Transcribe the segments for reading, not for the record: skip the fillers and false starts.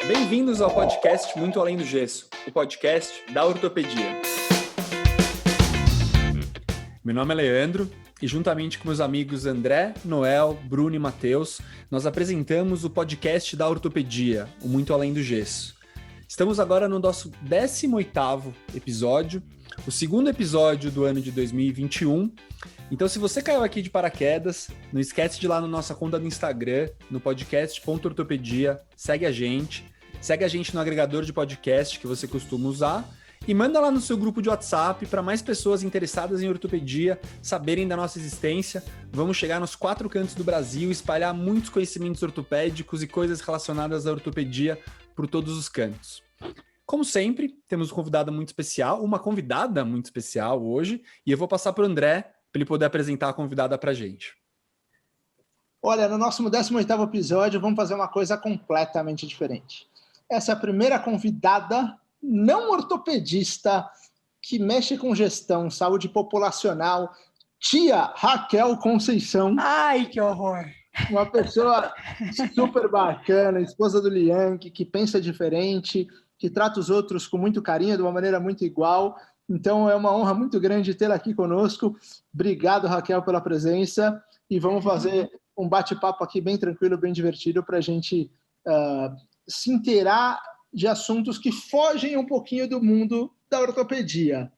Bem-vindos ao podcast Muito Além do Gesso, o podcast da ortopedia. Meu nome é Leandro e juntamente com meus amigos André, Noel, Bruno e Matheus, nós apresentamos o podcast da ortopedia, o Muito Além do Gesso. Estamos agora no nosso 18º episódio, o segundo episódio do ano de 2021. Então, se você caiu aqui de paraquedas, não esquece de ir lá na nossa conta do Instagram, no podcast.ortopedia, segue a gente no agregador de podcast que você costuma usar e manda lá no seu grupo de WhatsApp para mais pessoas interessadas em ortopedia saberem da nossa existência. Vamos chegar nos 4 cantos do Brasil, espalhar muitos conhecimentos ortopédicos e coisas relacionadas à ortopedia por todos os cantos. Como sempre, temos uma convidada muito especial hoje, e eu vou passar para o André para ele poder apresentar a convidada para a gente. Olha, no nosso 18º episódio, vamos fazer uma coisa completamente diferente. Essa é a primeira convidada não ortopedista que mexe com gestão, saúde populacional, tia Raquel Conceição. Ai, que horror! Uma pessoa super bacana, esposa do Lianque, que pensa diferente, que trata os outros com muito carinho, de uma maneira muito igual. Então, é uma honra muito grande tê-la aqui conosco. Obrigado, Raquel, pela presença. E vamos fazer um bate-papo aqui bem tranquilo, bem divertido, para a gente se inteirar de assuntos que fogem um pouquinho do mundo da ortopedia.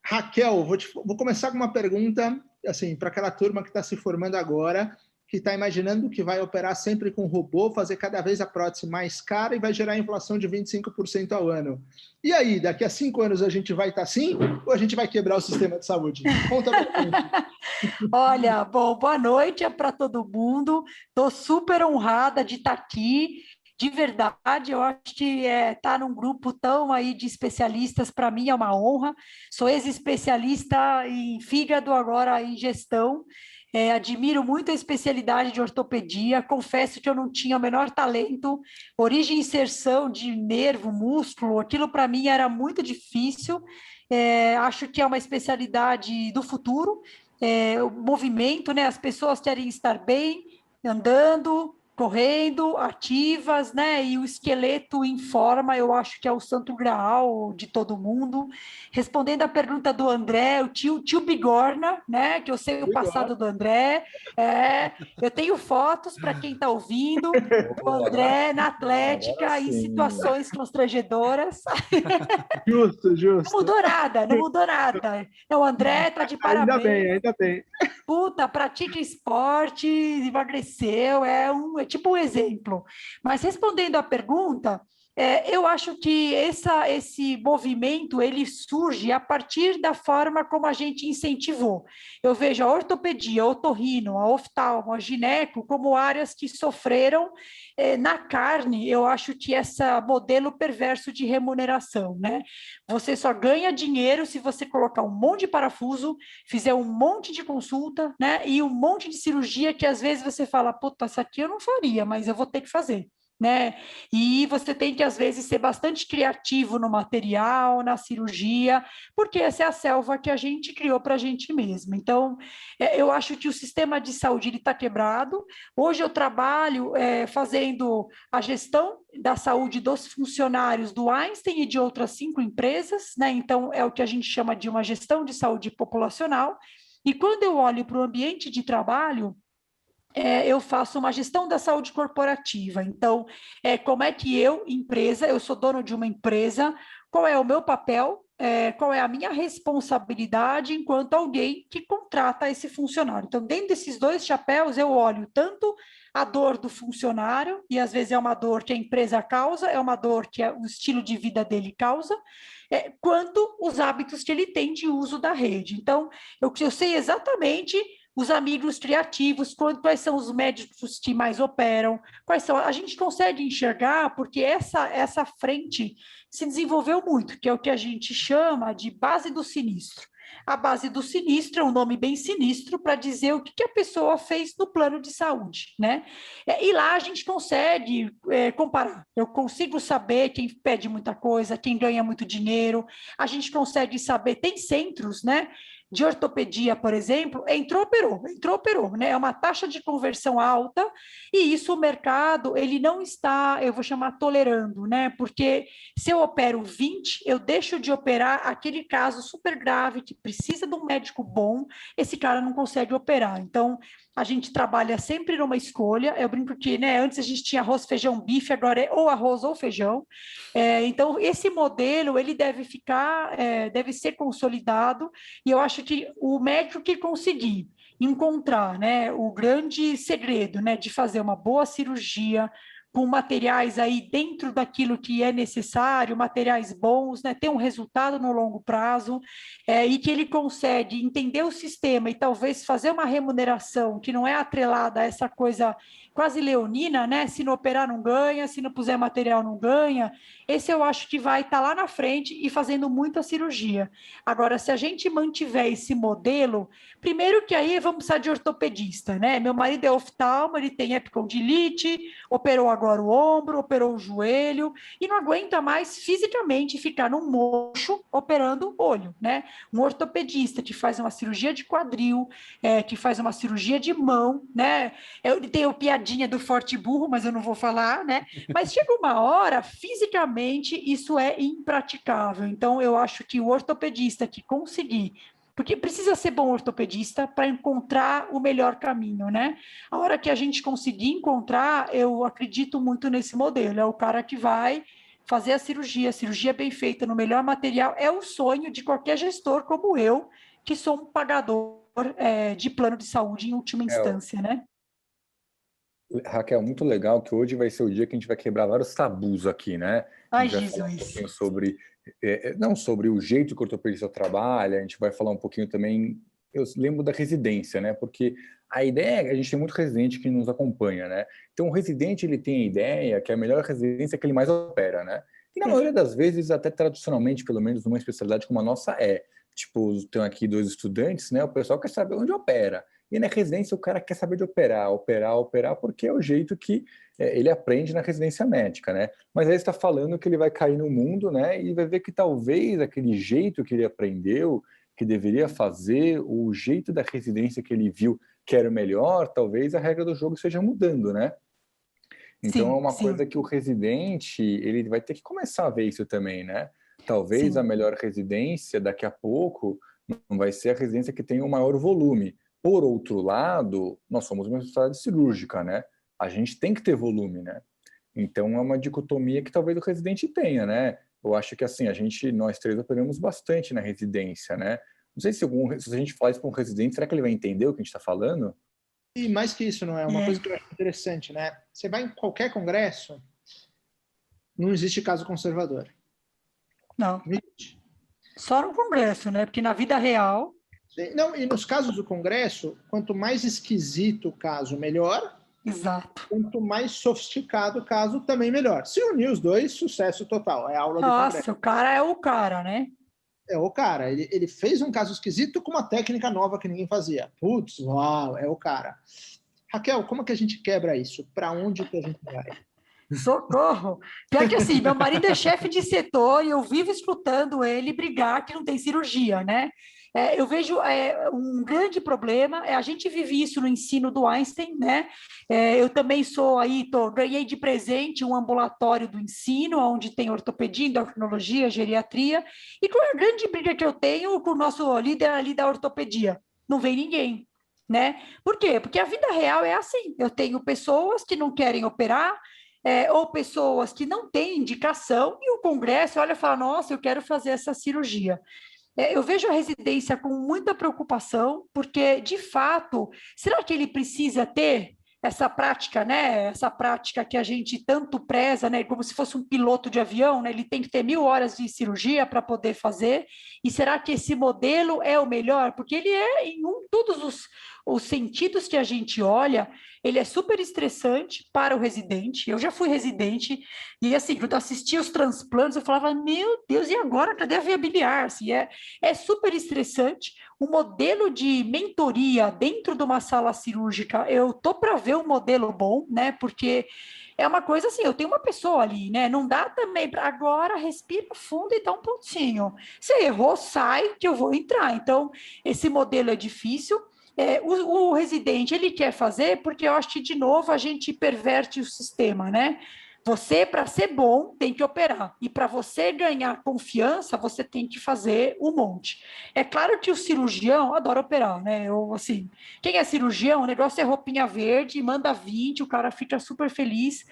Raquel, vou começar com uma pergunta assim, para aquela turma que está se formando agora, que está imaginando que vai operar sempre com robô, fazer cada vez a prótese mais cara e vai gerar inflação de 25% ao ano. E aí, daqui a 5 anos a gente vai estar assim ou a gente vai quebrar o sistema de saúde? Conta pra gente. Olha, bom, boa noite para todo mundo. Estou super honrada de estar aqui. De verdade, eu acho que estar num grupo tão aí de especialistas, para mim é uma honra. Sou ex-especialista em fígado, agora em gestão. Admiro muito a especialidade de ortopedia, confesso que eu não tinha o menor talento, origem e inserção de nervo, músculo, aquilo para mim era muito difícil, acho que é uma especialidade do futuro, o movimento, né, as pessoas querem estar bem, andando, correndo, ativas, né? E o esqueleto em forma, eu acho que é o santo graal de todo mundo. Respondendo à pergunta do André, o tio Bigorna, né? Que eu sei o passado do André. Eu tenho fotos para quem está ouvindo do André na Atlética em situações constrangedoras. Justo. Não mudou nada. Então, o André está de parabéns. Ainda bem. Puta, pratica esporte, emagreceu, é tipo um exemplo. Mas respondendo à pergunta, eu acho que esse movimento ele surge a partir da forma como a gente incentivou. Eu vejo a ortopedia, a otorrino, a oftalmo, a gineco como áreas que sofreram na carne. Eu acho que esse modelo perverso de remuneração, né? Você só ganha dinheiro se você colocar um monte de parafuso, fizer um monte de consulta, né? E um monte de cirurgia que às vezes você fala, puta, essa aqui eu não faria, mas eu vou ter que fazer. Né? E você tem que, às vezes, ser bastante criativo no material, na cirurgia, porque essa é a selva que a gente criou para a gente mesmo. Então, eu acho que o sistema de saúde está quebrado. Hoje eu trabalho fazendo a gestão da saúde dos funcionários do Einstein e de outras 5 empresas, né? Então, é o que a gente chama de uma gestão de saúde populacional. E quando eu olho para o ambiente de trabalho, eu faço uma gestão da saúde corporativa. Então, como é que eu sou dono de uma empresa, qual é o meu papel, qual é a minha responsabilidade enquanto alguém que contrata esse funcionário. Então, dentro desses 2 chapéus, eu olho tanto a dor do funcionário, e às vezes é uma dor que a empresa causa, é uma dor que o estilo de vida dele causa, quanto os hábitos que ele tem de uso da rede. Então, eu sei exatamente os amigos criativos, quais são os médicos que mais operam, a gente consegue enxergar, porque essa frente se desenvolveu muito, que é o que a gente chama de base do sinistro. A base do sinistro é um nome bem sinistro para dizer o que a pessoa fez no plano de saúde, né? E lá a gente consegue comparar. Eu consigo saber quem pede muita coisa, quem ganha muito dinheiro, a gente consegue saber, tem centros, né? de ortopedia, por exemplo, entrou, operou, né? É uma taxa de conversão alta e isso o mercado, ele não está, eu vou chamar tolerando, né? Porque se eu opero 20, eu deixo de operar aquele caso super grave que precisa de um médico bom, esse cara não consegue operar. Então, a gente trabalha sempre numa escolha. Eu brinco que, né, antes a gente tinha arroz, feijão, bife, agora é ou arroz ou feijão. Então, esse modelo, ele deve ficar, deve ser consolidado, e eu acho que o médico que conseguir encontrar, né, o grande segredo, né, de fazer uma boa cirurgia, com materiais aí dentro daquilo que é necessário, materiais bons, né, ter um resultado no longo prazo, e que ele consegue entender o sistema e talvez fazer uma remuneração que não é atrelada a essa coisa quase leonina, né? Se não operar não ganha, se não puser material não ganha. Esse eu acho que vai estar lá na frente e fazendo muita cirurgia. Agora, se a gente mantiver esse modelo, primeiro que aí vamos precisar de ortopedista, né? Meu marido é oftalmo, ele tem epicondilite, operou agora o ombro, operou o joelho, e não aguenta mais fisicamente ficar num mocho operando olho, né? Um ortopedista que faz uma cirurgia de quadril, que faz uma cirurgia de mão, né? Eu tenho piadinha do forte burro, mas eu não vou falar, né? Mas chega uma hora, fisicamente, isso é impraticável. Então, eu acho que o ortopedista que conseguir, porque precisa ser bom ortopedista para encontrar o melhor caminho, né? A hora que a gente conseguir encontrar, eu acredito muito nesse modelo, é o cara que vai fazer a cirurgia bem feita no melhor material, é o sonho de qualquer gestor como eu, que sou um pagador de plano de saúde em última instância, né? Raquel, muito legal que hoje vai ser o dia que a gente vai quebrar vários tabus aqui, né? A Ai, gente vai falar um Jesus. pouquinho sobre, não sobre o jeito que o ortopedista trabalha, a gente vai falar um pouquinho também, eu lembro da residência, né? Porque a ideia, a gente tem muito residente que nos acompanha, né? Então o residente, ele tem a ideia que a melhor residência é que ele mais opera, né? E na maioria das vezes, até tradicionalmente, pelo menos numa especialidade como a nossa tipo, tem aqui 2 estudantes, né? O pessoal quer saber onde opera. E na residência o cara quer saber de operar, porque é o jeito que ele aprende na residência médica, né? Mas aí está falando que ele vai cair no mundo, né? E vai ver que talvez aquele jeito que ele aprendeu, que deveria fazer, o jeito da residência que ele viu que era o melhor, talvez a regra do jogo esteja mudando, né? Então é uma coisa que o residente, ele vai ter que começar a ver isso também, né? Talvez a melhor residência daqui a pouco não vai ser a residência que tem o maior volume. Por outro lado, nós somos uma especialidade cirúrgica, né? A gente tem que ter volume, né? Então é uma dicotomia que talvez o residente tenha, né? Eu acho que assim, nós 3 operamos bastante na residência, né? Não sei se a gente falar isso para um residente, será que ele vai entender o que a gente está falando? E mais que isso, não é? Uma coisa que eu acho interessante, né? Você vai em qualquer congresso, não existe caso conservador. Não. Só no congresso, né? Porque na vida real... Não, e nos casos do Congresso, quanto mais esquisito o caso, melhor. Exato. Quanto mais sofisticado o caso, também melhor. Se unir os dois, sucesso total. É a aula do Congresso. Nossa, o cara é o cara, né? É o cara. Ele fez um caso esquisito com uma técnica nova que ninguém fazia. Putz, uau, é o cara. Raquel, como que a gente quebra isso? Para onde que a gente vai? Socorro! Pior que assim, meu marido é chefe de setor e eu vivo escutando ele brigar que não tem cirurgia, né? Eu vejo um grande problema, a gente vive isso no ensino do Einstein, né? Eu também ganhei de presente um ambulatório do ensino, onde tem ortopedia, endocrinologia, geriatria, e qual é a grande briga que eu tenho com o nosso líder ali da ortopedia? Não vem ninguém, né? Por quê? Porque a vida real é assim, eu tenho pessoas que não querem operar, ou pessoas que não têm indicação, e o Congresso olha e fala, nossa, eu quero fazer essa cirurgia. Eu vejo a residência com muita preocupação, porque, de fato, será que ele precisa ter essa prática, né? Essa prática que a gente tanto preza, né? Como se fosse um piloto de avião, né? Ele tem que ter 1000 horas de cirurgia para poder fazer. E será que esse modelo é o melhor? Porque ele é em todos os sentidos que a gente olha, ele é super estressante para o residente. Eu já fui residente e, assim, quando eu assistia os transplantes, eu falava, meu Deus, e agora? Cadê a via biliar? Assim, é super estressante. O modelo de mentoria dentro de uma sala cirúrgica, eu tô para ver um modelo bom, né? Porque é uma coisa assim, eu tenho uma pessoa ali, né? Não dá também para agora respira fundo e dá um pontinho. Se errou, sai que eu vou entrar. Então, esse modelo é difícil. O residente, ele quer fazer porque eu acho que, de novo, a gente perverte o sistema, né? Você, para ser bom, tem que operar. E para você ganhar confiança, você tem que fazer um monte. É claro que o cirurgião adora operar, né? Eu, assim, quem é cirurgião, o negócio é roupinha verde, manda 20, o cara fica super feliz.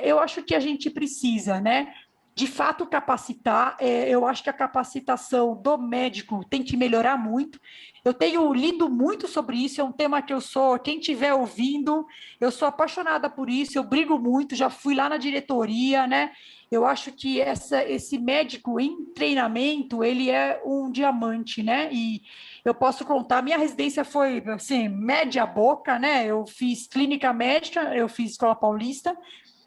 Eu acho que a gente precisa, né? De fato, capacitar, eu acho que a capacitação do médico tem que melhorar muito. Eu tenho lido muito sobre isso, é um tema que quem estiver ouvindo, eu sou apaixonada por isso, eu brigo muito, já fui lá na diretoria, né? Eu acho que esse médico em treinamento, ele é um diamante, né? E eu posso contar, minha residência foi, assim, média boca, né? Eu fiz clínica médica, eu fiz Escola Paulista,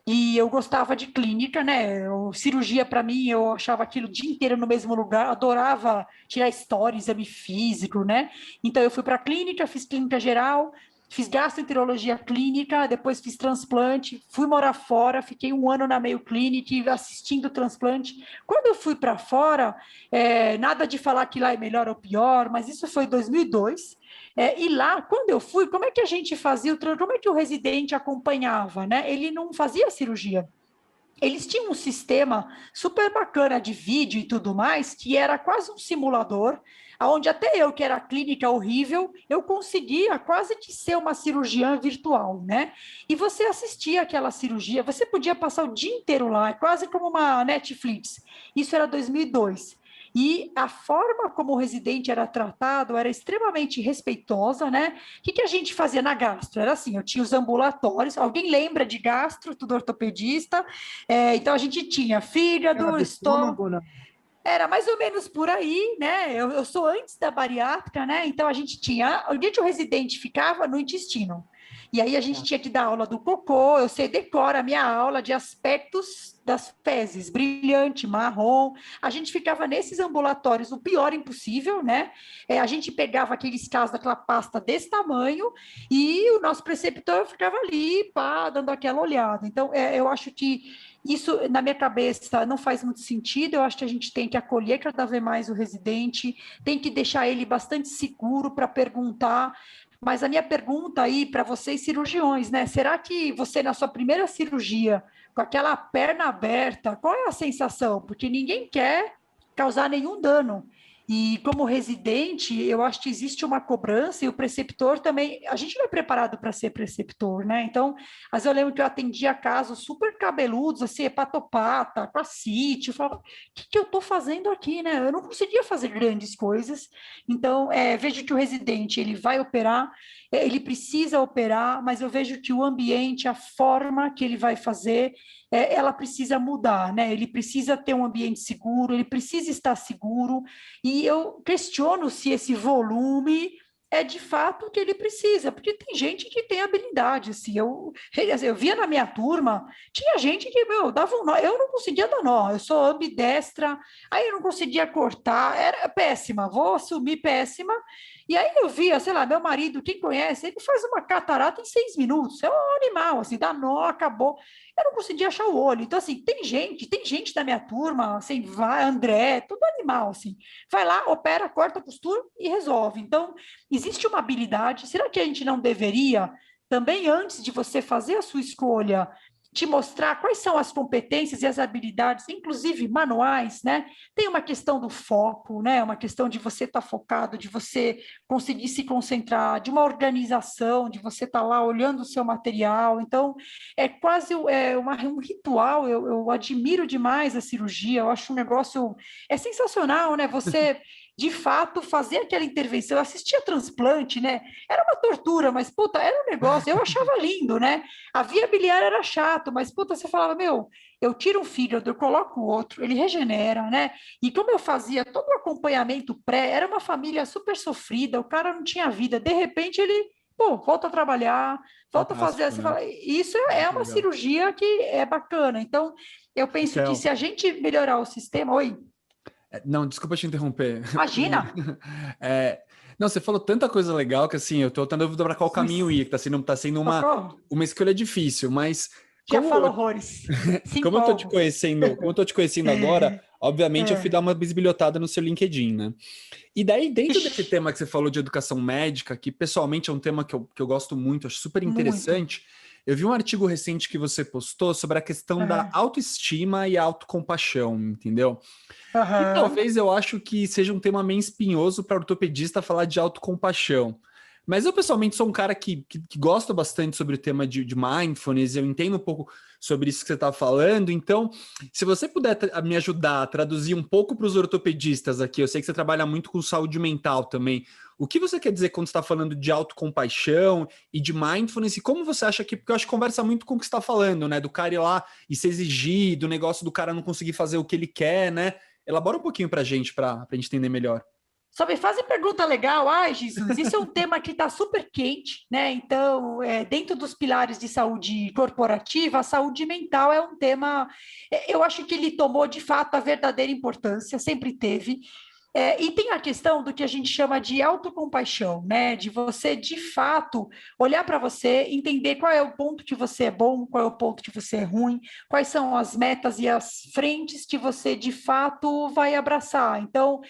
e eu gostava de clínica, né? Cirurgia, para mim, eu achava aquilo o dia inteiro no mesmo lugar, adorava tirar história, exame físico, né? Então, eu fui para a clínica, fiz clínica geral, fiz gastroenterologia clínica, depois fiz transplante, fui morar fora, fiquei 1 ano na Mayo Clinic assistindo transplante. Quando eu fui para fora, nada de falar que lá é melhor ou pior, mas isso foi em 2002. E lá, quando eu fui, como é que a gente fazia como é que o residente acompanhava, né? Ele não fazia cirurgia. Eles tinham um sistema super bacana de vídeo e tudo mais, que era quase um simulador, onde até eu, que era clínica horrível, eu conseguia quase que ser uma cirurgiã virtual, né? E você assistia aquela cirurgia, você podia passar o dia inteiro lá, é quase como uma Netflix. Isso era 2002. E a forma como o residente era tratado era extremamente respeitosa, né? O que a gente fazia na gastro? Era assim, eu tinha os ambulatórios, alguém lembra de gastro, tudo ortopedista? Então a gente tinha fígado, estômago. Era mais ou menos por aí, né? Eu sou antes da bariátrica, né? Então a gente tinha. O dia que o residente ficava no intestino. E aí a gente tinha que dar aula do cocô, eu sei, decora a minha aula de aspectos das fezes, brilhante, marrom. A gente ficava nesses ambulatórios, o pior impossível, né? A gente pegava aqueles casos daquela pasta desse tamanho e o nosso preceptor ficava ali, pá, dando aquela olhada. Então, eu acho que isso, na minha cabeça, não faz muito sentido. Eu acho que a gente tem que acolher cada vez mais o residente, tem que deixar ele bastante seguro para perguntar. Mas a minha pergunta aí para vocês, cirurgiões, né? Será que você, na sua primeira cirurgia, com aquela perna aberta, qual é a sensação? Porque ninguém quer causar nenhum dano. E como residente, eu acho que existe uma cobrança e o preceptor também. A gente não é preparado para ser preceptor, né? Então, às vezes eu lembro que eu atendia casos super cabeludos, assim, hepatopata, com ascite. Eu falava, o que eu estou fazendo aqui, né? Eu não conseguia fazer grandes coisas. Então, vejo que o residente, ele vai operar, ele precisa operar, mas eu vejo que o ambiente, a forma que ele vai fazer, ela precisa mudar, né? Ele precisa ter um ambiente seguro, ele precisa estar seguro, e eu questiono se esse volume é de fato o que ele precisa, porque tem gente que tem habilidade, assim, eu via na minha turma, tinha gente que, dava um nó, eu não conseguia dar nó, eu sou ambidestra, aí eu não conseguia cortar, era péssima, vou assumir péssima, e aí eu via, sei lá, meu marido, quem conhece, ele faz uma catarata em 6 minutos, é um animal, assim, dá nó, acabou, eu não conseguia achar o olho, então, assim, tem gente da minha turma, assim, vai, André, tudo animal, assim, vai lá, opera, corta a costura e resolve, então, existe uma habilidade, será que a gente não deveria, também antes de você fazer a sua escolha, te mostrar quais são as competências e as habilidades, inclusive manuais, né? Tem uma questão do foco, né? Uma questão de você estar focado, de você conseguir se concentrar, de uma organização, de você estar lá olhando o seu material. Então, é quase um ritual. Eu admiro demais a cirurgia, eu acho um negócio... É sensacional, né? Você... de fato, fazer aquela intervenção, eu assistia transplante, né? Era uma tortura, mas, puta, era um negócio, eu achava lindo, né? A via biliar era chato, mas, puta, você falava, eu tiro um fígado, eu coloco o outro, ele regenera, né? E como eu fazia todo o acompanhamento pré, era uma família super sofrida, o cara não tinha vida, de repente ele pô, volta a trabalhar, volta a fazer. Você Fantástico, né? fala, isso é Muito uma legal. cirurgia que é bacana. Então, eu penso que Raquel, se a gente melhorar o sistema. Oi, não, desculpa te interromper. imagina! É, não, você falou tanta coisa legal que assim, eu tô tendo dúvida para qual caminho ir, que tá sendo Socorro, uma escolha difícil, mas já como falo eu, horrores. Se como empolgo. eu tô te conhecendo agora, obviamente eu fui É. dar uma bisbilhotada no seu LinkedIn, né? E daí, dentro desse Ixi, tema que você falou de educação médica, que pessoalmente é um tema que eu gosto muito, acho super muito. interessante, eu vi um artigo recente que você postou sobre a questão da Aham. autoestima e autocompaixão, entendeu? E Aham. talvez eu acho que seja um tema meio espinhoso para ortopedista falar de autocompaixão. Mas eu, pessoalmente, sou um cara que gosta bastante sobre o tema de mindfulness, eu entendo um pouco sobre isso que você está falando. Então, se você puder me ajudar a traduzir um pouco para os ortopedistas aqui, eu sei que você trabalha muito com saúde mental também. O que você quer dizer quando está falando de autocompaixão e de mindfulness? E como você acha que. Porque eu acho que conversa muito com o que você está falando, né? Do cara ir lá e se exigir, do negócio do cara não conseguir fazer o que ele quer, né? Elabora um pouquinho para a gente entender melhor. Só me fazem pergunta legal. Ai, Jesus, isso é um tema que está super quente, né? Então, dentro dos pilares de saúde corporativa, a saúde mental é um tema. Eu acho que ele tomou de fato a verdadeira importância, sempre teve. E tem a questão do que a gente chama de autocompaixão, né? De você, de fato, olhar para você, entender qual é o ponto que você é bom, qual é o ponto que você é ruim, quais são as metas e as frentes que você, de fato, vai abraçar. Então,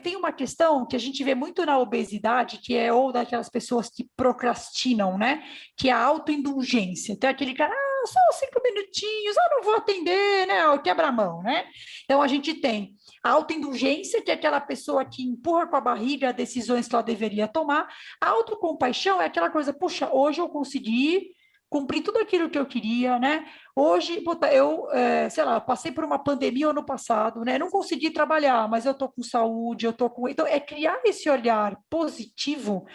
tem uma questão que a gente vê muito na obesidade, que é ou daquelas pessoas que procrastinam, né? Que é a autoindulgência. Então, aquele cara, só 5 minutinhos, eu não vou atender, né? O quebra-mão, né? Então, a gente tem a autoindulgência, que é aquela pessoa que empurra com a barriga decisões que ela deveria tomar. A autocompaixão é aquela coisa, puxa, hoje eu consegui cumprir tudo aquilo que eu queria, né? Hoje, puta, sei lá, passei por uma pandemia ano passado, né? Não consegui trabalhar, mas eu tô com saúde, eu tô com... Então, é criar esse olhar positivo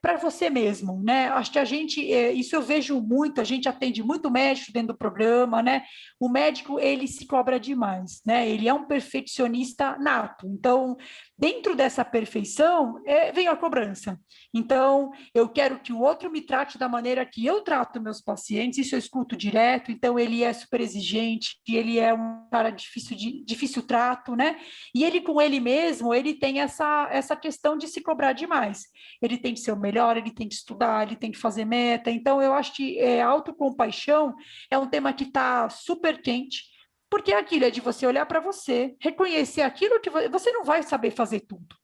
para você mesmo, né? Acho que isso eu vejo muito, a gente atende muito médico dentro do programa, né? O médico, ele se cobra demais, né? Ele é um perfeccionista nato. Então, dentro dessa perfeição, vem a cobrança. Então, eu quero que o outro me trate da maneira que eu trato meus pacientes, isso eu escuto direto, então ele é super exigente, ele é um cara difícil trato, né? E ele com ele mesmo, ele tem essa questão de se cobrar demais. Ele tem que ser o melhor, ele tem que estudar, ele tem que fazer meta. Então, eu acho que autocompaixão é um tema que está super quente, porque aquilo é de você olhar para você, reconhecer aquilo que você não vai saber fazer tudo.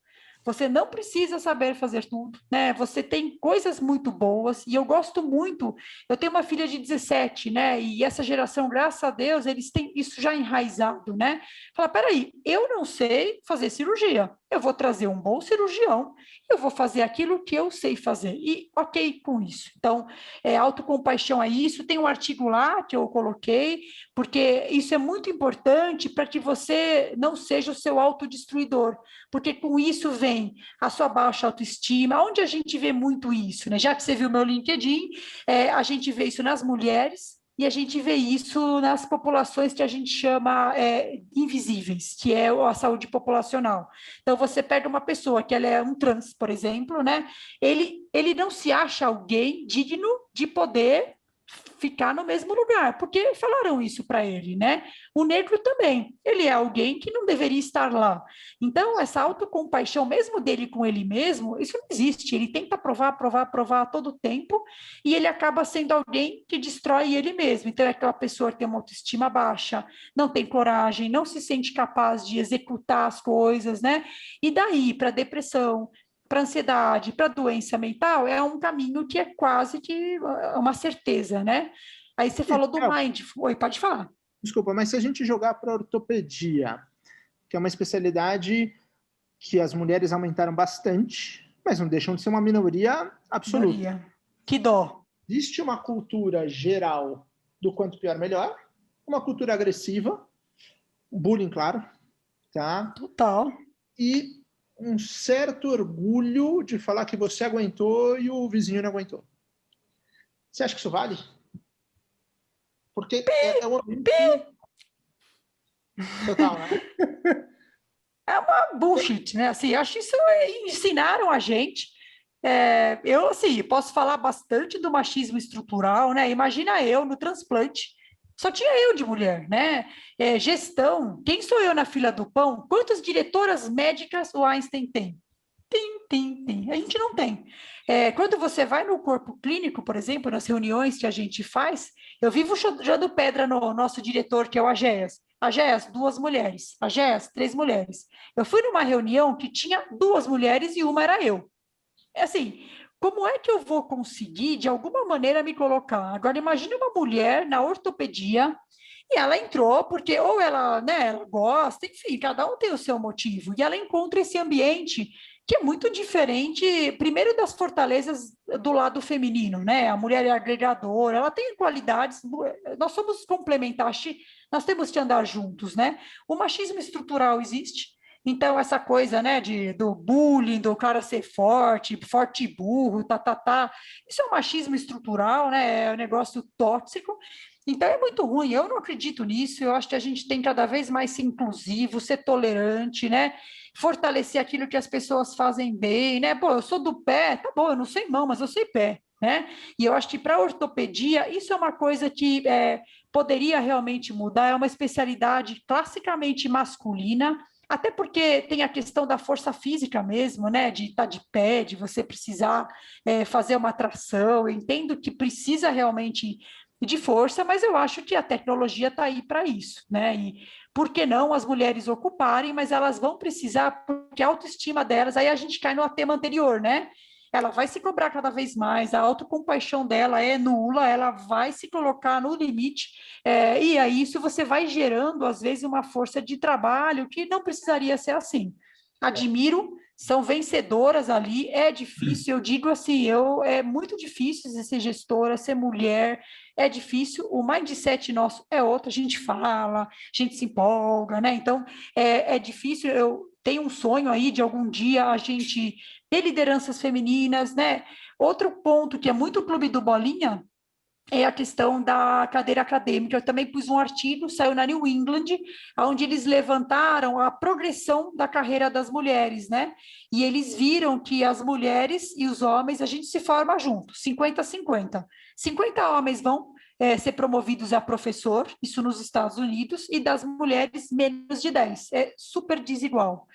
Você não precisa saber fazer tudo, né? Você tem coisas muito boas e eu gosto muito. Eu tenho uma filha de 17, né? E essa geração, graças a Deus, eles têm isso já enraizado, né? Fala, peraí, eu não sei fazer cirurgia. Eu vou trazer um bom cirurgião, eu vou fazer aquilo que eu sei fazer. E ok com isso. Então, autocompaixão é isso. Tem um artigo lá que eu coloquei, porque isso é muito importante para que você não seja o seu autodestruidor, porque com isso vem a sua baixa autoestima. Onde a gente vê muito isso, né? Já que você viu meu LinkedIn, a gente vê isso nas mulheres, e a gente vê isso nas populações que a gente chama invisíveis, que é a saúde populacional. Então, você pega uma pessoa que ela é um trans, por exemplo, né? Ele não se acha alguém digno de poder ficar no mesmo lugar, porque falaram isso para ele, né? O negro também, ele é alguém que não deveria estar lá. Então, essa autocompaixão, mesmo dele com ele mesmo, isso não existe. Ele tenta provar a todo tempo e ele acaba sendo alguém que destrói ele mesmo. Então, é aquela pessoa que tem uma autoestima baixa, não tem coragem, não se sente capaz de executar as coisas, né? E daí para depressão, para ansiedade, para doença mental, é um caminho que é quase que uma certeza, né? Aí você falou do mind. Oi, pode falar. Desculpa, mas se a gente jogar para ortopedia, que é uma especialidade que as mulheres aumentaram bastante, mas não deixam de ser uma minoria absoluta. Minoria. Que dó. Existe uma cultura geral do quanto pior, melhor, uma cultura agressiva, bullying, claro, tá? Total. E um certo orgulho de falar que você aguentou e o vizinho não aguentou. Você acha que isso vale? Porque é um ambiente total, né? É uma bullshit, né? Assim, acho que isso ensinaram a gente. Eu, assim, posso falar bastante do machismo estrutural, né? Imagina eu no transplante, só tinha eu de mulher, né? Gestão, quem sou eu na fila do pão? Quantas diretoras médicas o Einstein tem? Tem. A gente não tem. Quando você vai no corpo clínico, por exemplo, nas reuniões que a gente faz, eu vivo jogando pedra no nosso diretor, que é o Agéas. Agéas, 2 mulheres. Agéas, 3 mulheres. Eu fui numa reunião que tinha 2 mulheres e uma era eu. Assim, como é que eu vou conseguir, de alguma maneira, me colocar? Agora, imagine uma mulher na ortopedia e ela entrou porque ou ela, né, ela gosta, enfim, cada um tem o seu motivo. E ela encontra esse ambiente que é muito diferente, primeiro das fortalezas do lado feminino, né? A mulher é agregadora, ela tem qualidades, nós somos complementares, nós temos que andar juntos, né? O machismo estrutural existe. Então, essa coisa, né, do bullying, do cara ser forte, forte e burro, isso é um machismo estrutural, né? É um negócio tóxico. Então, é muito ruim. Eu não acredito nisso. Eu acho que a gente tem cada vez mais ser inclusivo, ser tolerante, né? Fortalecer aquilo que as pessoas fazem bem, né? Pô, eu sou do pé, tá bom, eu não sei mão, mas eu sei pé, né? E eu acho que para ortopedia, isso é uma coisa que poderia realmente mudar. É uma especialidade classicamente masculina, até porque tem a questão da força física mesmo, né? De estar de pé, de você precisar fazer uma tração. Eu entendo que precisa realmente de força, mas eu acho que a tecnologia está aí para isso, né? E por que não as mulheres ocuparem, mas elas vão precisar, porque a autoestima delas, aí a gente cai no tema anterior, né? Ela vai se cobrar cada vez mais, a autocompaixão dela é nula, ela vai se colocar no limite, e aí isso você vai gerando, às vezes, uma força de trabalho que não precisaria ser assim. Admiro, são vencedoras ali, é difícil, eu digo assim, é muito difícil ser gestora, ser mulher, é difícil, o mindset nosso é outro, a gente fala, a gente se empolga, né? Então, é difícil, eu tenho um sonho aí de algum dia a gente ter lideranças femininas, né? Outro ponto que é muito clube do Bolinha é a questão da cadeira acadêmica. Eu também pus um artigo, saiu na New England, onde eles levantaram a progressão da carreira das mulheres, né? E eles viram que as mulheres e os homens, a gente se forma junto, 50-50. 50 homens vão ser promovidos a professor, isso nos Estados Unidos, e das mulheres menos de 10. É super desigual.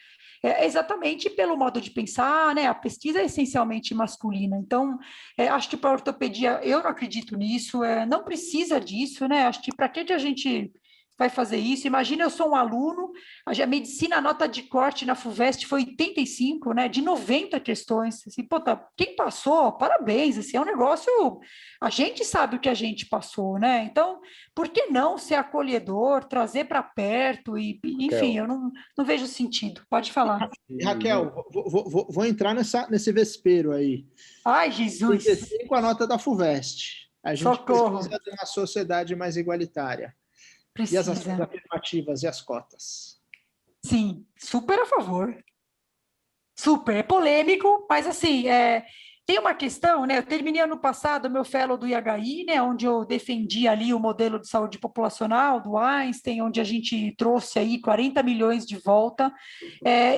Exatamente pelo modo de pensar, né? A pesquisa é essencialmente masculina. Então, acho que para a ortopedia, eu não acredito nisso, não precisa disso, né? Acho que para que a gente vai fazer isso? Imagina, eu sou um aluno, a medicina, a nota de corte na FUVEST foi 85, né? De 90 questões. Assim, pô, quem passou, parabéns, assim, é um negócio. A gente sabe o que a gente passou, né? Então, por que não ser acolhedor, trazer para perto enfim, eu não vejo sentido. Pode falar. Raquel, vou entrar nesse vespeiro aí. Ai, Jesus! 35 a nota da FUVEST. A gente Socorro! precisa de uma sociedade mais igualitária. E as ações Precisa. afirmativas e as cotas? Sim, super a favor. Super. É polêmico, mas assim, tem uma questão, né? Eu terminei ano passado o meu fellow do IHI, né? Onde eu defendi ali o modelo de saúde populacional do Einstein, onde a gente trouxe aí 40 milhões de volta.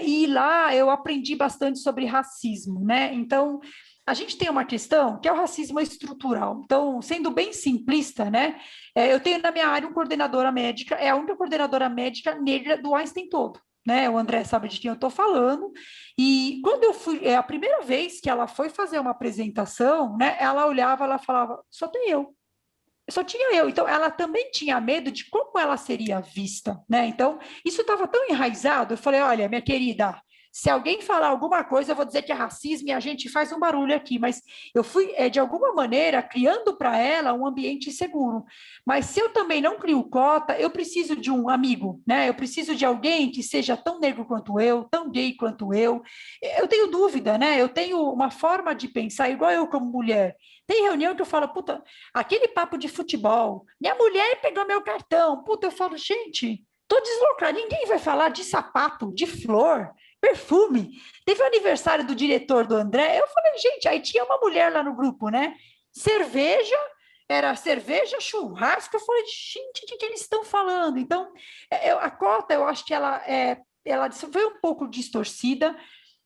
E lá eu aprendi bastante sobre racismo, né? Então, a gente tem uma questão que é o racismo estrutural. Então, sendo bem simplista, né? Eu tenho na minha área uma coordenadora médica, é a única coordenadora médica negra do Einstein todo. Né, o André sabe de quem eu estou falando, e quando eu fui, a primeira vez que ela foi fazer uma apresentação, né, ela olhava, ela falava, só tinha eu, então ela também tinha medo de como ela seria vista, né, então isso estava tão enraizado, eu falei, olha, minha querida, se alguém falar alguma coisa, eu vou dizer que é racismo e a gente faz um barulho aqui, mas eu fui, de alguma maneira, criando para ela um ambiente seguro. Mas se eu também não crio cota, eu preciso de um amigo, né? Eu preciso de alguém que seja tão negro quanto eu, tão gay quanto eu. Eu tenho dúvida, né? Eu tenho uma forma de pensar, igual eu como mulher. Tem reunião que eu falo, puta, aquele papo de futebol, minha mulher pegou meu cartão, puta, eu falo, gente, tô deslocada, ninguém vai falar de sapato, de flor, perfume. Teve o aniversário do diretor do André, eu falei, gente, aí tinha uma mulher lá no grupo, né? Cerveja, era cerveja, churrasco, eu falei, gente, o que eles estão falando? Então, a cota, eu acho que ela foi um pouco distorcida,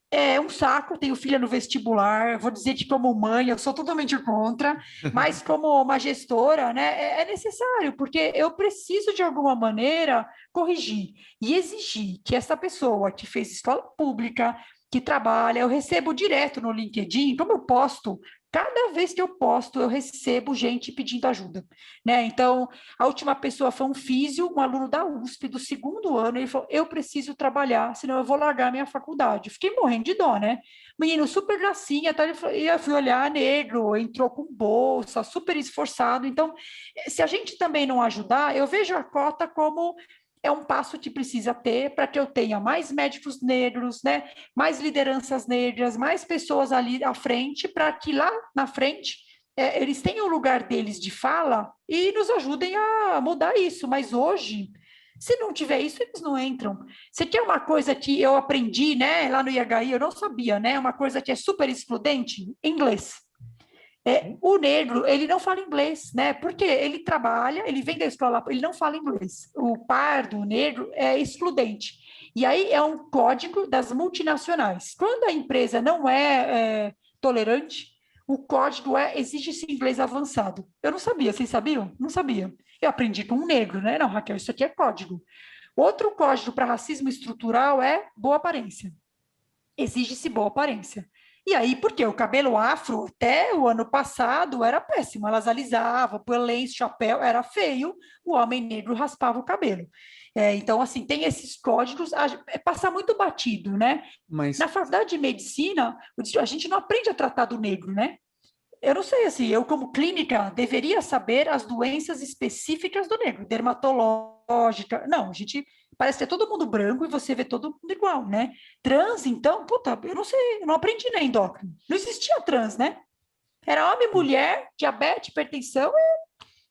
É um saco, tenho filha no vestibular, vou dizer que como mãe, eu sou totalmente contra, mas como uma gestora, né, é necessário, porque eu preciso de alguma maneira corrigir e exigir que essa pessoa que fez escola pública, que trabalha, eu recebo direto no LinkedIn, como eu posto, cada vez que eu posto, eu recebo gente pedindo ajuda, né? Então, a última pessoa foi um físio, um aluno da USP do 2º ano, ele falou, eu preciso trabalhar, senão eu vou largar minha faculdade. Eu fiquei morrendo de dó, né? Menino super gracinha, tá? E eu fui olhar, negro, entrou com bolsa, super esforçado. Então, se a gente também não ajudar, eu vejo a cota como é um passo que precisa ter para que eu tenha mais médicos negros, né? Mais lideranças negras, mais pessoas ali à frente, para que lá na frente eles tenham o lugar deles de fala e nos ajudem a mudar isso. Mas hoje, se não tiver isso, eles não entram. Você quer uma coisa que eu aprendi, né, lá no IHI, eu não sabia, né? Uma coisa que é super excludente? Inglês. O negro, ele não fala inglês, né? Porque ele trabalha, ele vem da escola, ele não fala inglês. O pardo, o negro, é excludente. E aí é um código das multinacionais. Quando a empresa não é tolerante, o código exige-se inglês avançado. Eu não sabia, vocês sabiam? Não sabia. Eu aprendi com um negro, né? Não, Raquel, isso aqui é código. Outro código para racismo estrutural é boa aparência. Exige-se boa aparência. E aí, porque o cabelo afro, até o ano passado, era péssimo. Elas alisavam, põe lenço, chapéu, era feio. O homem negro raspava o cabelo. Então, assim, tem esses códigos, passa muito batido, né? Mas Na faculdade de medicina, a gente não aprende a tratar do negro, né? Eu não sei, assim, eu como clínica deveria saber as doenças específicas do negro, dermatológica. Não, a gente parece que é todo mundo branco e você vê todo mundo igual, né? Trans, então, puta, eu não sei, eu não aprendi na endócrino. Não existia trans, né? Era homem, mulher, diabetes, hipertensão,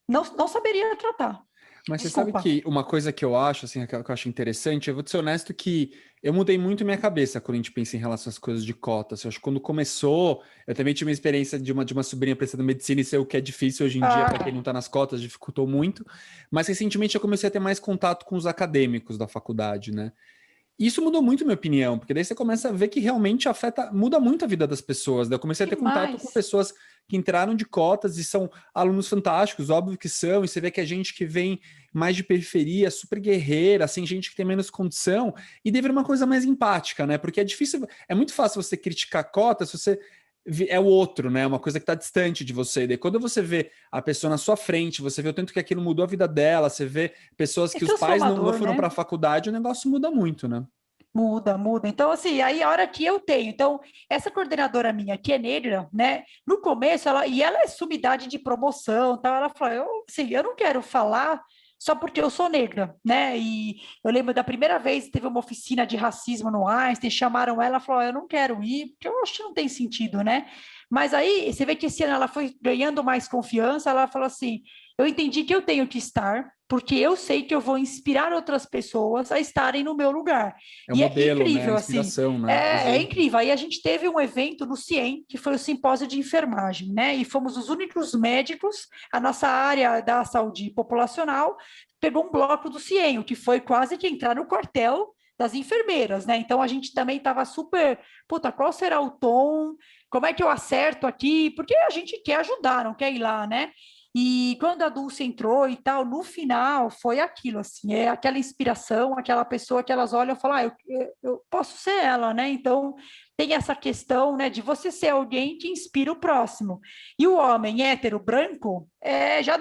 não saberia tratar. Mas você sabe Desculpa. que uma coisa que eu acho, assim, que eu acho interessante, eu vou te ser honesto que eu mudei muito minha cabeça quando a gente pensa em relação às coisas de cotas. Eu acho que quando começou, eu também tive uma experiência de uma sobrinha prestando medicina, e sei o que é difícil hoje em dia para quem não está nas cotas, dificultou muito. Mas recentemente eu comecei a ter mais contato com os acadêmicos da faculdade, né? Isso mudou muito minha opinião, porque daí você começa a ver que realmente muda muito a vida das pessoas. Daí eu comecei a ter contato com pessoas que entraram de cotas e são alunos fantásticos, óbvio que são, e você vê que é gente que vem mais de periferia, super guerreira, assim, gente que tem menos condição, e deve ser uma coisa mais empática, né? Porque é difícil, é muito fácil você criticar cotas se você é o outro, né? Uma coisa que está distante de você. E daí, quando você vê a pessoa na sua frente, você vê o tanto que aquilo mudou a vida dela, você vê pessoas que os pais não foram para a faculdade, o negócio muda muito, né? Muda, muda. Então, assim, aí a hora que eu tenho. Então, essa coordenadora minha, que é negra, né? No começo, ela é sumidade de promoção, tal. Ela falou, eu não quero falar só porque eu sou negra, né? E eu lembro da primeira vez, teve uma oficina de racismo no Einstein, chamaram ela falou, eu não quero ir, porque eu acho que não tem sentido, né? Mas aí, você vê que esse ano ela foi ganhando mais confiança, ela falou assim, eu entendi que eu tenho que estar, porque eu sei que eu vou inspirar outras pessoas a estarem no meu lugar. É um modelo, incrível, né? assim. Inspiração, né? É incrível. Aí a gente teve um evento no CIEM, que foi o simpósio de enfermagem, né? E fomos os únicos médicos, a nossa área da saúde populacional pegou um bloco do CIEM, o que foi quase que entrar no quartel das enfermeiras, né? Então a gente também estava super, puta, qual será o tom? Como é que eu acerto aqui? Porque a gente quer ajudar, não quer ir lá, né? E quando a Dulce entrou e tal, no final foi aquilo, assim, é aquela inspiração, aquela pessoa que elas olham e falam, eu posso ser ela, né? Então, tem essa questão, né, de você ser alguém que inspira o próximo. E o homem hétero branco, já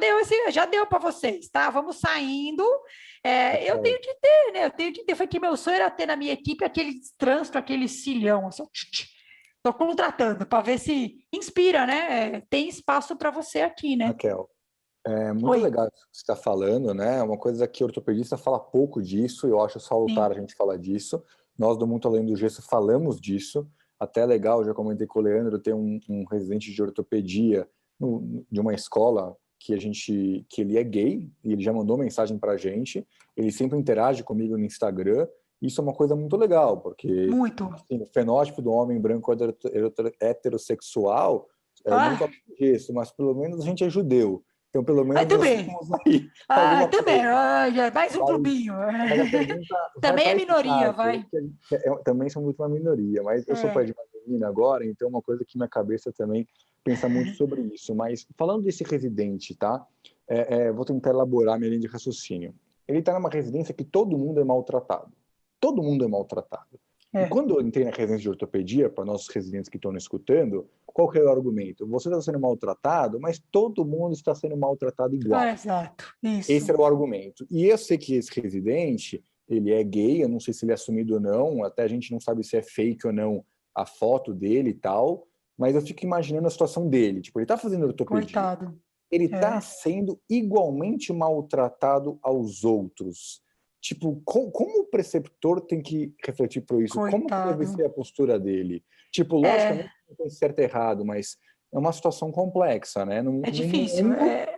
deu para vocês, tá? Vamos saindo. Eu tenho que ter, né? Eu tenho que ter. Foi que meu sonho era ter na minha equipe aquele trânsito, aquele cilhão, assim, estou contratando para ver se inspira, né? Tem espaço para você aqui, né? Raquel, é muito Oi. legal o que você está falando, né? É uma coisa que o ortopedista fala pouco disso, eu acho salutar Sim. a gente falar disso. Nós do Muito Além do Gesso falamos disso. Até legal, já comentei com o Leandro, tem um residente de ortopedia de uma escola que ele é gay e ele já mandou mensagem para a gente. Ele sempre interage comigo no Instagram. Isso é uma coisa muito legal, porque Muito. assim, o fenótipo do homem branco heterossexual não toca gesso, mas pelo menos a gente é judeu. Então, pelo menos, Muito bem. temos aí também, mais um clubinho. Mas a pergunta Também é vai minoria, ficar, vai. Também sou muito uma minoria, mas eu sou pai de uma menina agora, então uma coisa que minha cabeça também pensa muito sobre isso. Mas falando desse residente, tá? Vou tentar elaborar minha linha de raciocínio. Ele está numa residência que todo mundo é maltratado. Todo mundo é maltratado. E quando eu entrei na residência de ortopedia, para nossos residentes que estão nos escutando, qual que é o argumento? Você está sendo maltratado, mas todo mundo está sendo maltratado igual. Exato, isso. Esse era o argumento. E eu sei que esse residente, ele é gay, eu não sei se ele é assumido ou não, até a gente não sabe se é fake ou não a foto dele e tal, mas eu fico imaginando a situação dele. Tipo, ele está fazendo ortopedia. Coitado. Ele está sendo igualmente maltratado aos outros. Tipo, como o preceptor tem que refletir por isso? Coitado. Como que deve ser a postura dele? Tipo, logicamente não tem certo e errado, mas é uma situação complexa, né? É difícil.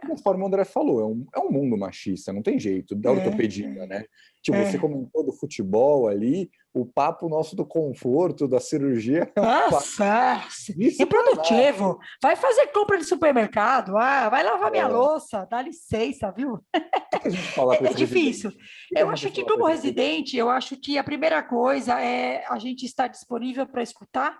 Conforme o André falou, é um mundo machista, não tem jeito, da ortopedia, né? Tipo, você comentou do futebol ali, o papo nosso do conforto, da cirurgia... Nossa! Improdutivo! Vai fazer compra de supermercado, vai lavar minha louça, dá licença, viu? É difícil. Eu acho que, como residente, eu acho que a primeira coisa é a gente estar disponível para escutar.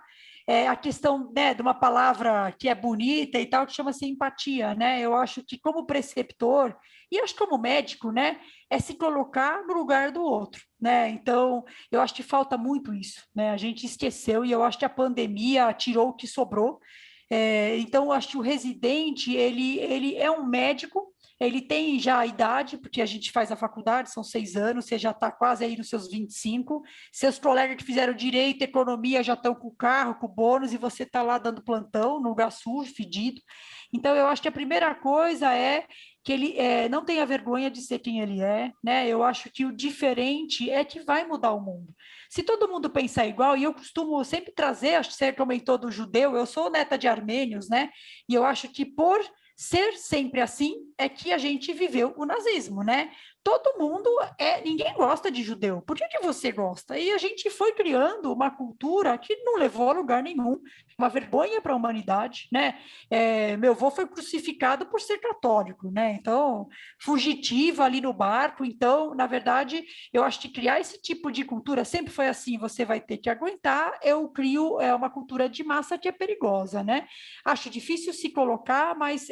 A questão, né, de uma palavra que é bonita e tal, que chama-se empatia, né? Eu acho que como preceptor, e acho que como médico, né, é se colocar no lugar do outro, né? Então, eu acho que falta muito isso, né? A gente esqueceu e eu acho que a pandemia tirou o que sobrou. Então, eu acho que o residente, ele é um médico. Ele tem já a idade, porque a gente faz a faculdade, são 6 anos, você já está quase aí nos seus 25, seus colegas que fizeram direito, economia, já estão com o carro, com o bônus, e você está lá dando plantão, no lugar sujo, fedido. Então, eu acho que a primeira coisa é que ele não tenha vergonha de ser quem ele é, né? Eu acho que o diferente é que vai mudar o mundo. Se todo mundo pensar igual, e eu costumo sempre trazer, acho que você comentou do judeu, eu sou neta de armênios, né? E eu acho que por ser sempre assim é que a gente viveu o nazismo, né? Todo mundo ninguém gosta de judeu. Por que você gosta? E a gente foi criando uma cultura que não levou a lugar nenhum, uma vergonha para a humanidade, né? Meu avô foi crucificado por ser católico, né? Então, fugitivo ali no barco. Então, na verdade, eu acho que criar esse tipo de cultura sempre foi assim, você vai ter que aguentar. Eu crio uma cultura de massa que é perigosa, né? Acho difícil se colocar, mas